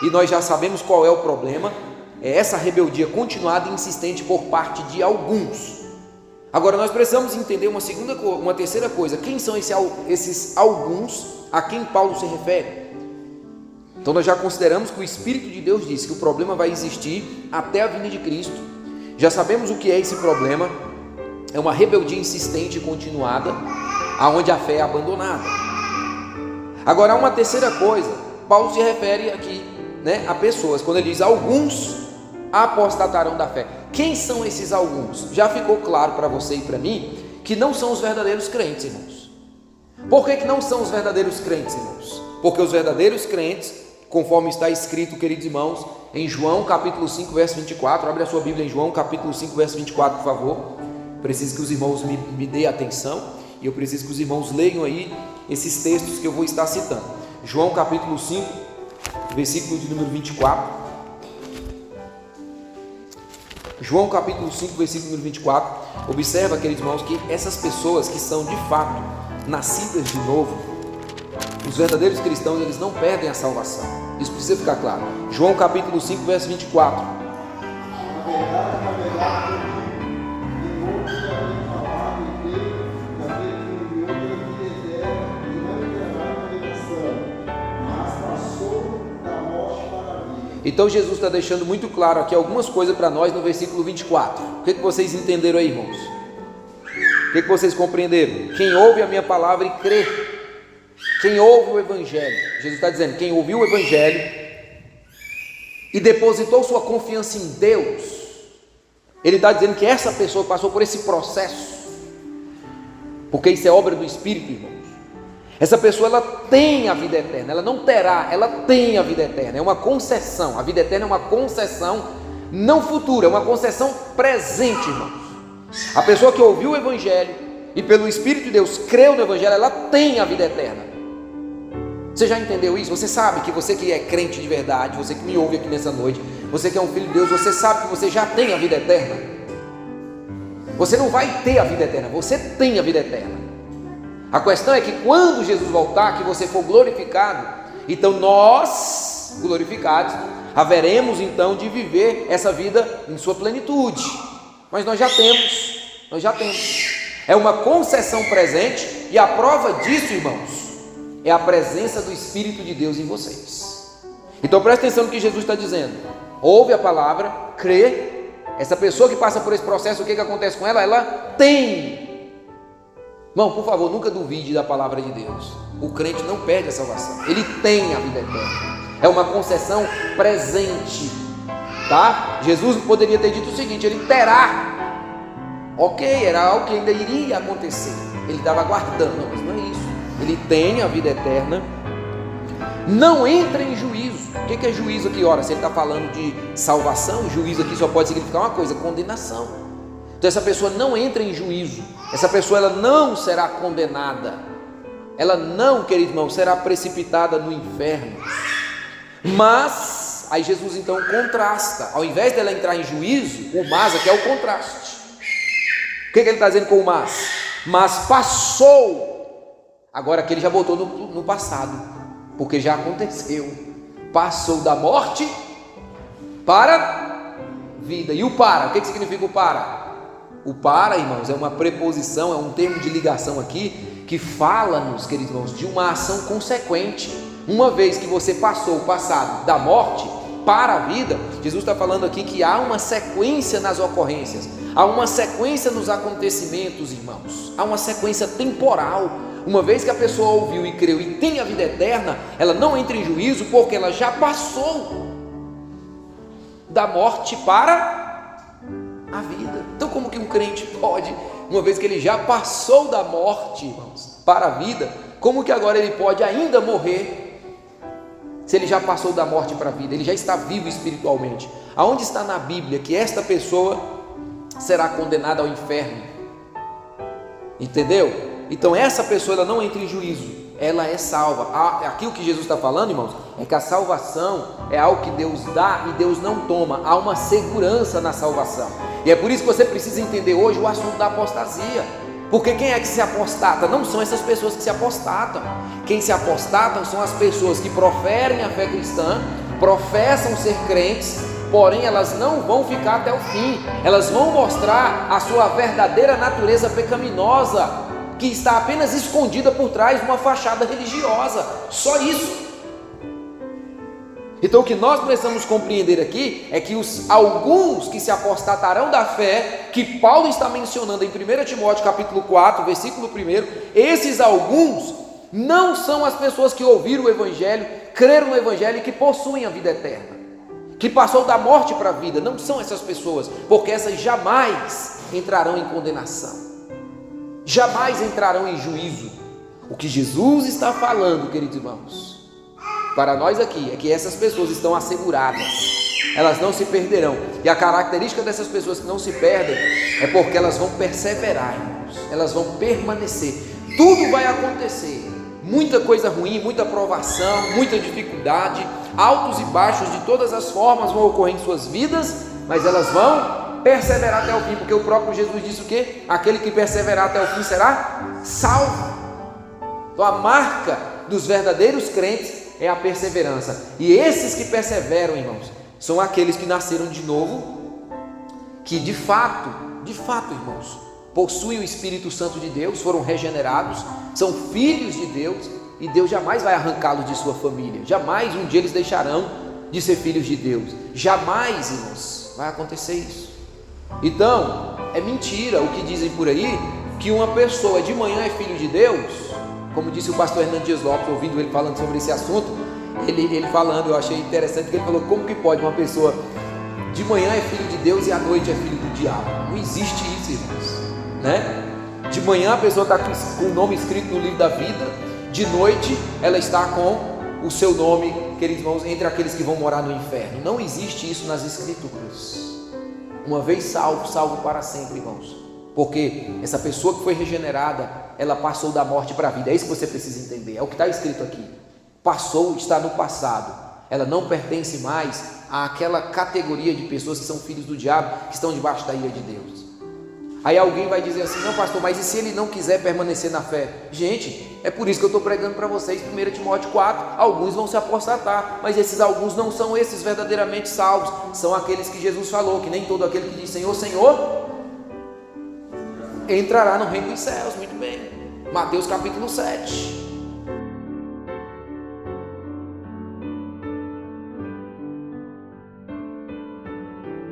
e nós já sabemos qual é o problema, é essa rebeldia continuada e insistente por parte de alguns. Agora nós precisamos entender uma terceira coisa: quem são esses alguns a quem Paulo se refere? Então nós já consideramos que o Espírito de Deus disse que o problema vai existir até a vinda de Cristo. Já sabemos o que é esse problema: é uma rebeldia insistente e continuada, aonde a fé é abandonada. Agora há uma terceira coisa. Paulo se refere aqui, a pessoas, quando ele diz alguns apostatarão da fé. Quem são esses alguns? Já ficou claro para você e para mim que não são os verdadeiros crentes, irmãos. Por que não são os verdadeiros crentes, irmãos? Porque os verdadeiros crentes, conforme está escrito, queridos irmãos, em João capítulo 5, verso 24, abre a sua Bíblia em João capítulo 5, verso 24, por favor. Preciso que os irmãos me deem atenção, e eu preciso que os irmãos leiam aí esses textos que eu vou estar citando. João capítulo 5, versículo de número 24. João capítulo 5, versículo número 24. Observa, queridos irmãos, que essas pessoas que são de fato nascidas de novo, os verdadeiros cristãos, eles não perdem a salvação. Isso precisa ficar claro. João capítulo 5, verso 24. Na verdade, então Jesus está deixando muito claro aqui algumas coisas para nós no versículo 24. O que vocês entenderam aí, irmãos? O que vocês compreenderam? Quem ouve a minha palavra e crê, quem ouve o Evangelho, Jesus está dizendo, quem ouviu o Evangelho e depositou sua confiança em Deus, ele está dizendo que essa pessoa passou por esse processo, porque isso é obra do Espírito, irmãos. Essa pessoa, ela tem a vida eterna, ela não terá, ela tem a vida eterna, é uma concessão. A vida eterna é uma concessão não futura, é uma concessão presente, irmãos. A pessoa que ouviu o Evangelho e pelo Espírito de Deus creu no Evangelho, ela tem a vida eterna. Você já entendeu isso? Você sabe que você que é crente de verdade, você que me ouve aqui nessa noite, você que é um filho de Deus, você sabe que você já tem a vida eterna. Você não vai ter a vida eterna, você tem a vida eterna. A questão é que quando Jesus voltar, que você for glorificado, então nós, glorificados, haveremos então de viver essa vida em sua plenitude. Mas nós já temos. É uma concessão presente, e a prova disso, irmãos, é a presença do Espírito de Deus em vocês. Então presta atenção no que Jesus está dizendo. Ouve a palavra, crê. Essa pessoa que passa por esse processo, o que acontece com ela? Ela tem. Irmão, por favor, nunca duvide da palavra de Deus. O crente não perde a salvação, ele tem a vida eterna. É uma concessão presente, tá? Jesus poderia ter dito o seguinte: ele terá. Ok, era algo que ainda iria acontecer. Ele estava aguardando, não, mas não é isso. Ele tem a vida eterna. Não entra em juízo. O que é juízo aqui? Ora, se ele está falando de salvação, juízo aqui só pode significar uma coisa: condenação. Então essa pessoa não entra em juízo, essa pessoa ela não será condenada, ela não, querido irmão, será precipitada no inferno. Mas, aí Jesus então contrasta, ao invés dela entrar em juízo, o mas aqui é o contraste. O que ele está dizendo com o mas passou, agora aqui ele já botou no passado, porque já aconteceu, passou da morte para vida. E o para, o que significa o para? O para, irmãos, é uma preposição, é um termo de ligação aqui, que fala-nos, queridos irmãos, de uma ação consequente. Uma vez que você passou o passado da morte para a vida, Jesus está falando aqui que há uma sequência nas ocorrências, há uma sequência nos acontecimentos, irmãos, há uma sequência temporal. Uma vez que a pessoa ouviu e creu e tem a vida eterna, ela não entra em juízo, porque ela já passou da morte para a vida. Então como que um crente pode, uma vez que ele já passou da morte, irmãos, para a vida, como que agora ele pode ainda morrer, se ele já passou da morte para a vida? Ele já está vivo espiritualmente. Aonde está na Bíblia que esta pessoa será condenada ao inferno? Entendeu? Então essa pessoa ela não entra em juízo, ela é salva. Aqui o que Jesus está falando, irmãos, é que a salvação é algo que Deus dá e Deus não toma. Há uma segurança na salvação. E é por isso que você precisa entender hoje o assunto da apostasia. Porque quem é que se apostata? Não são essas pessoas que se apostatam. Quem se apostatam são as pessoas que proferem a fé cristã, professam ser crentes, porém elas não vão ficar até o fim. Elas vão mostrar a sua verdadeira natureza pecaminosa, que está apenas escondida por trás de uma fachada religiosa. Só isso. Então o que nós precisamos compreender aqui é que alguns que se apostatarão da fé, que Paulo está mencionando em 1 Timóteo capítulo 4, versículo 1, esses alguns não são as pessoas que ouviram o Evangelho, creram no Evangelho e que possuem a vida eterna, que passou da morte para a vida. Não são essas pessoas, porque essas jamais entrarão em condenação, jamais entrarão em juízo. O que Jesus está falando, queridos irmãos, para nós aqui, é que essas pessoas estão asseguradas, elas não se perderão. E a característica dessas pessoas que não se perdem é porque elas vão perseverar, irmãos, elas vão permanecer. Tudo vai acontecer, muita coisa ruim, muita provação, muita dificuldade, altos e baixos de todas as formas vão ocorrer em suas vidas, mas elas vão perseverar até o fim, porque o próprio Jesus disse o quê? Aquele que perseverar até o fim será salvo. Então a marca dos verdadeiros crentes é a perseverança. E esses que perseveram, irmãos, são aqueles que nasceram de novo, que de fato, irmãos, possuem o Espírito Santo de Deus, foram regenerados, são filhos de Deus, e Deus jamais vai arrancá-los de sua família. Jamais um dia eles deixarão de ser filhos de Deus. Jamais, irmãos, vai acontecer isso. Então, é mentira o que dizem por aí, que uma pessoa de manhã é filho de Deus. Como disse o pastor Hernando Dias Lopes, ouvindo ele falando sobre esse assunto, ele falando, eu achei interessante, que ele falou: como que pode uma pessoa de manhã é filho de Deus e à noite é filho do diabo? Não existe isso, irmãos, né? De manhã a pessoa está com o nome escrito no livro da vida, de noite ela está com o seu nome, queridos irmãos, entre aqueles que vão morar no inferno. Não existe isso nas Escrituras. Uma vez salvo, salvo para sempre, irmãos, porque essa pessoa que foi regenerada, ela passou da morte para a vida. É isso que você precisa entender, é o que está escrito aqui. Passou, está no passado. Ela não pertence mais àquela categoria de pessoas que são filhos do diabo, que estão debaixo da ira de Deus. Aí alguém vai dizer assim: não, pastor, mas e se ele não quiser permanecer na fé? Gente, é por isso que eu estou pregando para vocês 1 Timóteo 4, alguns vão se apostatar, mas esses alguns não são esses verdadeiramente salvos, são aqueles que Jesus falou, que nem todo aquele que diz Senhor, Senhor, entrará no reino dos céus. Muito bem, Mateus capítulo 7,